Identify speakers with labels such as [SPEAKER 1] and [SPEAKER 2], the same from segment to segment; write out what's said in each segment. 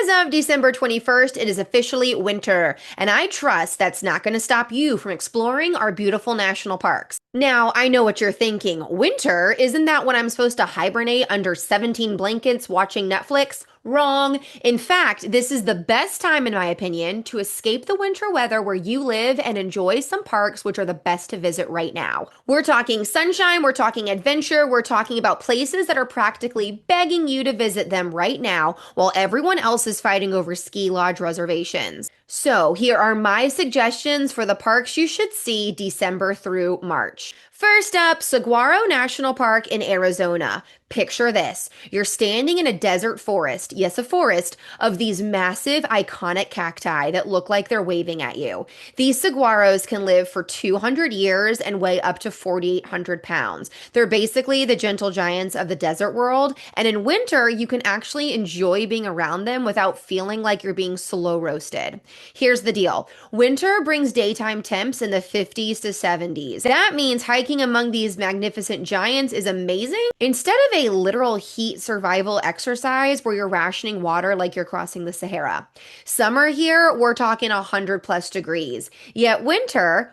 [SPEAKER 1] As of December 21st, it is officially winter, and I trust that's not going to stop you from exploring our beautiful national parks. Now, I know what you're thinking. Winter? Isn't that when I'm supposed to hibernate under 17 blankets watching Netflix? Wrong. In fact, this is the best time, in my opinion, to escape the winter weather where you live and enjoy some parks which are the best to visit right now. We're talking sunshine, we're talking adventure, we're talking about places that are practically begging you to visit them right now while everyone else is fighting over ski lodge reservations. So, here are my suggestions for the parks you should see December through March. First up, Saguaro National Park in Arizona. Picture this. You're standing in a desert forest, yes, a forest, of these massive, iconic cacti that look like they're waving at you. These saguaros can live for 200 years and weigh up to 4,800 pounds. They're basically the gentle giants of the desert world, and in winter, you can actually enjoy being around them without feeling like you're being slow roasted. Here's the deal. Winter brings daytime temps in the 50s to 70s. That means hiking among these magnificent giants is amazing. Instead of a literal heat survival exercise where you're rationing water like you're crossing the Sahara. Summer here, we're talking 100 plus degrees. Yet winter's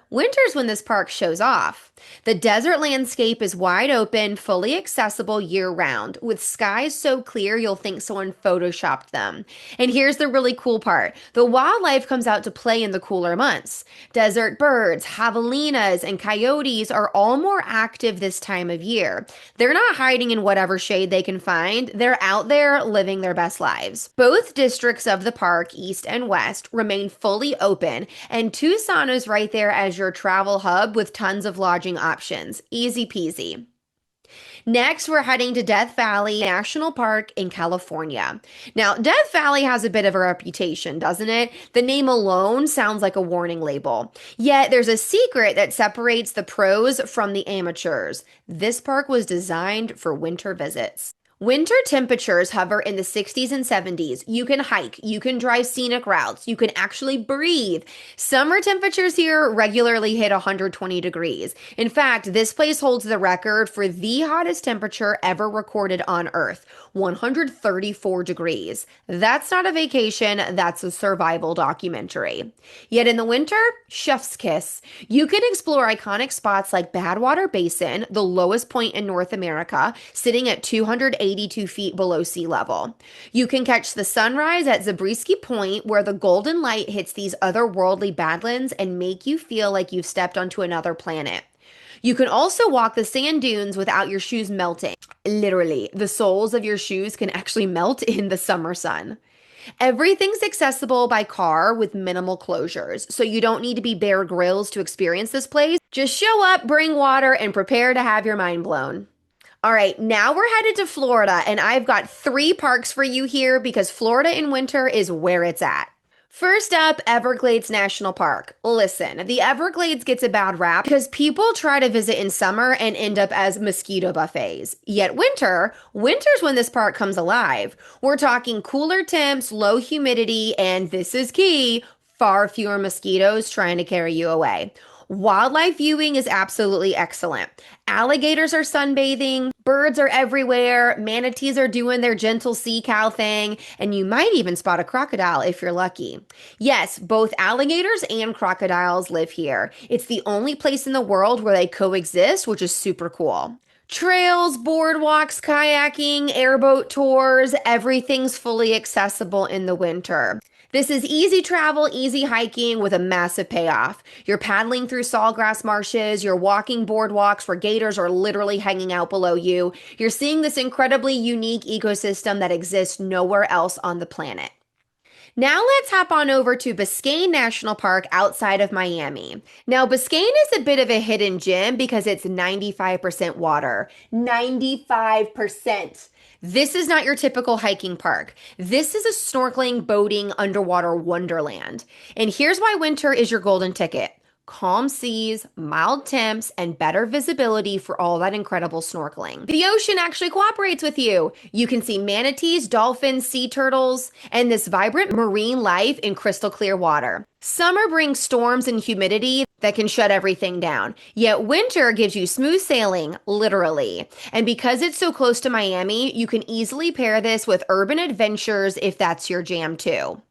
[SPEAKER 1] when this park shows off. The desert landscape is wide open, fully accessible year round, with skies so clear you'll think someone photoshopped them. And here's the really cool part. The wildlife comes out to play in the cooler months. Desert birds, javelinas, and coyotes are all more active this time of year. They're not hiding in whatever shade they can find. They're out there living their best lives. Both districts of the park, east and west, remain fully open, and Tucson is right there as your travel hub with tons of lodging options. Easy peasy. Next, we're heading to Death Valley National Park in California. Now, Death Valley has a bit of a reputation, doesn't it? The name alone sounds like a warning label. Yet, there's a secret that separates the pros from the amateurs. This park was designed for winter visits. Winter temperatures hover in the 60s and 70s. You can hike, you can drive scenic routes, you can actually breathe. Summer temperatures here regularly hit 120 degrees. In fact, this place holds the record for the hottest temperature ever recorded on Earth, 134 degrees. That's not a vacation, that's a survival documentary. Yet in the winter, chef's kiss. You can explore iconic spots like Badwater Basin, the lowest point in North America, sitting at 282 feet below sea level. You can catch the sunrise at Zabriskie Point, where the golden light hits these otherworldly badlands and make you feel like you've stepped onto another planet. You can also walk the sand dunes without your shoes melting. Literally, the soles of your shoes can actually melt in the summer sun. Everything's accessible by car with minimal closures, so you don't need to be Bear Grylls to experience this place. Just show up, bring water, and prepare to have your mind blown. All right, now we're headed to Florida, and I've got 3 parks for you here because Florida in winter is where it's at. First up, Everglades National Park. Listen, the Everglades gets a bad rap because people try to visit in summer and end up as mosquito buffets. Yet winter's when this park comes alive. We're talking cooler temps, low humidity, and this is key, far fewer mosquitoes trying to carry you away. Wildlife viewing is absolutely excellent. Alligators are sunbathing, birds are everywhere, manatees are doing their gentle sea cow thing, and you might even spot a crocodile if you're lucky. Yes, both alligators and crocodiles live here. It's the only place in the world where they coexist, which is super cool. Trails, boardwalks, kayaking, airboat tours, everything's fully accessible in the winter. This is easy travel, easy hiking with a massive payoff. You're paddling through sawgrass marshes, you're walking boardwalks where gators are literally hanging out below you. You're seeing this incredibly unique ecosystem that exists nowhere else on the planet. Now let's hop on over to Biscayne National Park outside of Miami. Now, Biscayne is a bit of a hidden gem because it's 95% water. 95%. This is not your typical hiking park. This is a snorkeling, boating, underwater wonderland. And here's why winter is your golden ticket. calm seas, mild temps, and better visibility for all that incredible snorkeling. The ocean actually cooperates with you. You can see manatees, dolphins, sea turtles, and this vibrant marine life in crystal clear water. Summer brings storms and humidity that can shut everything down. Yet winter gives you smooth sailing, literally. And because it's so close to Miami, you can easily pair this with urban adventures if that's your jam too.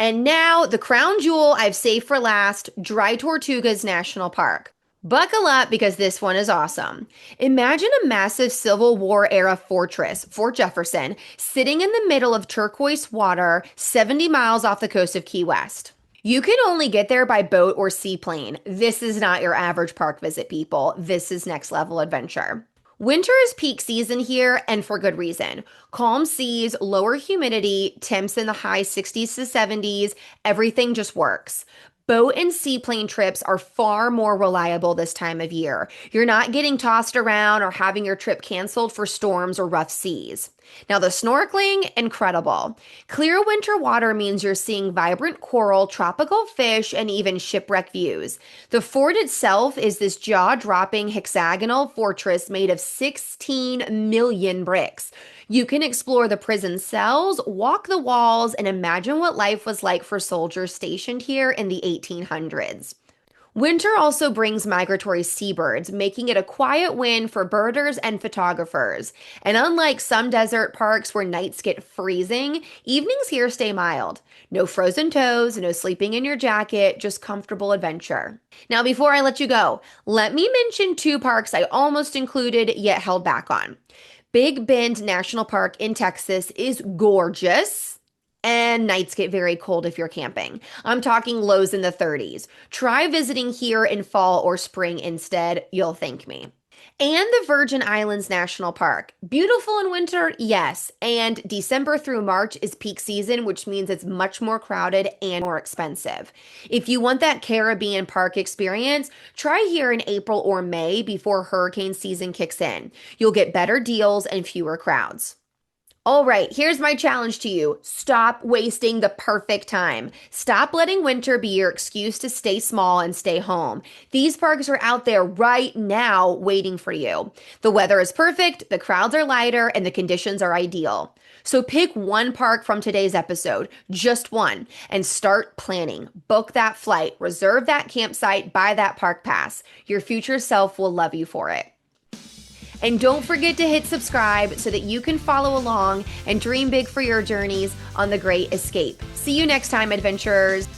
[SPEAKER 1] And now, the crown jewel I've saved for last, Dry Tortugas National Park. Buckle up because this one is awesome. Imagine a massive Civil War era fortress, Fort Jefferson, sitting in the middle of turquoise water 70 miles off the coast of Key West. You can only get there by boat or seaplane. This is not your average park visit, people. This is next level adventure. Winter is peak season here, and for good reason. Calm seas, lower humidity, temps in the high 60s to 70s, everything just works. Boat and seaplane trips are far more reliable this time of year. You're not getting tossed around or having your trip canceled for storms or rough seas. Now, the snorkeling, incredible. Clear winter water means you're seeing vibrant coral, tropical fish, and even shipwreck views. The fort itself is this jaw-dropping hexagonal fortress made of 16 million bricks. You can explore the prison cells, walk the walls, and imagine what life was like for soldiers stationed here in the 1800s. Winter also brings migratory seabirds, making it a quiet win for birders and photographers. And unlike some desert parks where nights get freezing, evenings here stay mild. No frozen toes, no sleeping in your jacket, just comfortable adventure. Now, before I let you go, let me mention two parks I almost included yet held back on. Big Bend National Park in Texas is gorgeous, and nights get very cold if you're camping. I'm talking lows in the 30s. Try visiting here in fall or spring instead. You'll thank me. And the Virgin Islands National Park. Beautiful in winter, yes. And December through March is peak season, which means it's much more crowded and more expensive. If you want that Caribbean park experience, try here in April or May before hurricane season kicks in. You'll get better deals and fewer crowds. All right, here's my challenge to you. Stop wasting the perfect time. Stop letting winter be your excuse to stay small and stay home. These parks are out there right now waiting for you. The weather is perfect, the crowds are lighter, and the conditions are ideal. So pick one park from today's episode, just one, and start planning. Book that flight, reserve that campsite, buy that park pass. Your future self will love you for it. And don't forget to hit subscribe so that you can follow along and dream big for your journeys on the Great Escape. See you next time, adventurers.